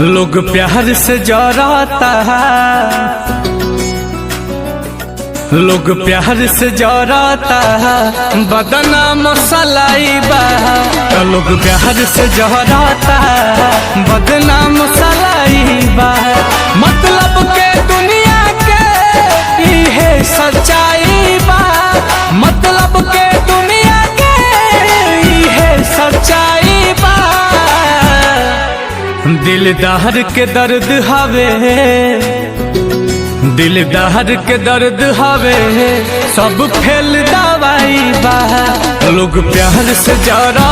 लोग प्यार से जराता है, लोग प्यार से जराता है, बदना मसलाई बा। लोग प्यार से जराता है, बदना मसलाई बा। मतलब के दुनिया के इहे सच्चाई बा, मतलब के दुनिया के इहे सच्चाई बा। दिलदार के दर्द हवे, दिलदार के दर्द हवे, सब फेल दवाई बा। लोग प्यार से जरा